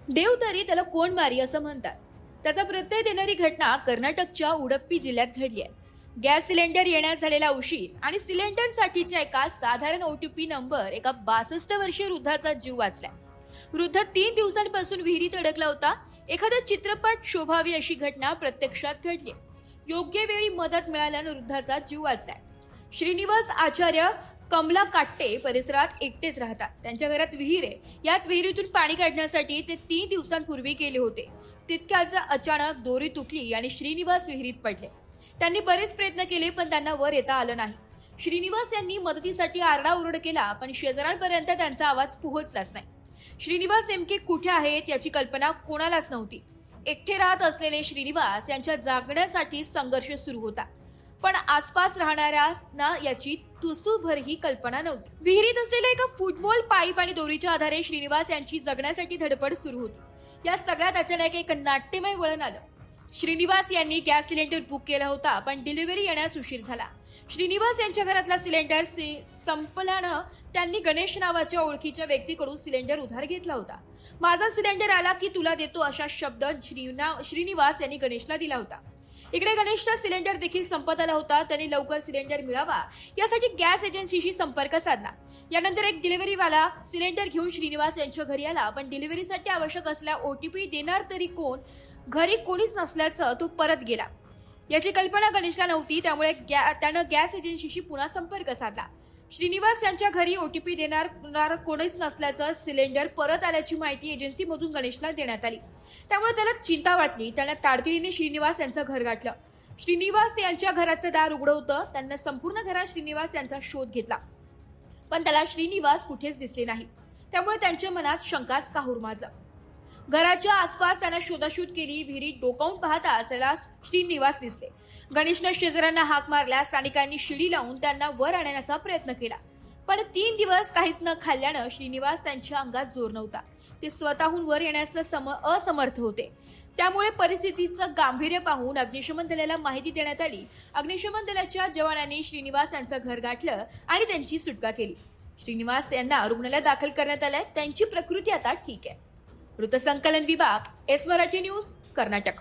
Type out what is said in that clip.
देव तरी त्याला कोण मारी असं म्हणतात. त्याचा प्रत्यय देणारी घटना कर्नाटकच्या उडप्पी जिल्ह्यात घडली आहे. गॅस सिलेंडर येण्यास झालेला उशीर आणि सिलेंडरसाठीच्या एका साधारण OTP नंबर एका 62 वर्षीय वृद्धाचा जीव वाचलाय. वृद्ध 3 दिवसांपासून विहिरीत अडकला होता. एखादा चित्रपट शोभावी अशी घटना प्रत्यक्षात घडली. योग्य वेळी मदत मिळाल्यानं वृद्धाचा जीव वाचलाय. श्रीनिवास आचार्य कमला काट्टे परिसरात एकटेच राहतात. त्यांच्या घरात विहीर आहे. याच विहिरीतून पाणी काढण्यासाठी ते 3 दिवसांपूर्वी गेले होते. तितक्याच अचानक दोरी तुटली आणि श्रीनिवास विहिरीत पडले. त्यांनी बरेच प्रयत्न केले पण त्यांना वर येता आलं नाही. श्रीनिवास यांनी मदतीसाठी आरडाओरड केला पण शेजाऱ्यांपर्यंत त्यांचा आवाज पोहोचलाच नाही. श्रीनिवास नेमके कुठे आहेत याची कल्पना कोणालाच नव्हती. एकटे राहत असलेले श्रीनिवास यांच्या जागण्यासाठी संघर्ष सुरू होता. पण आसपास राहणाऱ्यांना याची तुसूभरही कल्पना नव्हती. विहिरीत असलेल्या एका फुटबॉल पाईप आणि दोरीच्या आधारे श्रीनिवास यांची जगण्यासाठी धडपड सुरू होती. या सगळ्यात अचानक एक नाट्यमय वळण आलं. श्रीनिवास यांनी गॅस सिलेंडर बुक केला होता पण डिलिव्हरी येण्यास उशीर झाला. श्रीनिवास यांच्या घरातला सिलेंडर संपल्यानं त्यांनी गणेश नावाच्या ओळखीच्या व्यक्तीकडून सिलेंडर उधार घेतला होता. माझा सिलेंडर आला की तुला देतो अशा शब्द श्रीनिवास यांनी गणेशला दिला होता. इकडे गणेशचा सिलेंडर देखील संपत आला होता. त्यांनी लवकर सिलेंडर मिळावा यासाठी गॅस एजन्सीशी संपर्क साधला. यानंतर एक डिलिव्हरीवाला सिलेंडर घेऊन श्रीनिवास यांच्या घरी आला पण डिलिव्हरीसाठी आवश्यक असलेला OTP देणार तरी कोण, घरी कोणीच नसल्याचं तो परत गेला. याची कल्पना गणेशला नव्हती. त्यामुळे त्यानं गॅस एजन्सीशी पुन्हा संपर्क साधला. श्रीनिवास यांच्या घरी OTP देणार कोणीच नसल्याचं सिलेंडर परत आल्याची माहिती एजन्सीमधून गणेशला देण्यात आली. त्यामुळे त्याला चिंता वाटली. त्याला तातडीने श्रीनिवास यांचं घर गाठलं. श्रीनिवास यांच्या घराचं दार उघडं होतं. त्यांना संपूर्ण घरात श्रीनिवास यांचा शोध घेतला पण त्याला श्रीनिवास कुठेच दिसले नाही. त्यामुळे त्यांच्या मनात शंकाच काहूर माजला. घराच्या आसपास त्यांना शोधाशोध केली. विहिरीत डोकावून पाहता त्याला श्रीनिवास दिसले. गणेशने शेजाऱ्यांना हाक मारल्या. स्थानिकांनी शिडी लावून त्यांना वर आणण्याचा प्रयत्न केला पण 3 दिवस काहीच न खाल्ल्यानं श्रीनिवास त्यांच्या अंगात जोर नव्हता. ते स्वतःहून वर येण्यास असमर्थ होते. त्यामुळे परिस्थितीचं गांभीर्य पाहून अग्निशमन दलाला माहिती देण्यात आली. अग्निशमन दलाच्या जवानांनी श्रीनिवास यांचं घर गाठलं आणि त्यांची सुटका केली. श्रीनिवास यांना रुग्णालयात दाखल करण्यात आलंय. त्यांची प्रकृती आता ठीक आहे. वृत्तसंकलन विभाग, एस मराठी न्यूज, कर्नाटक.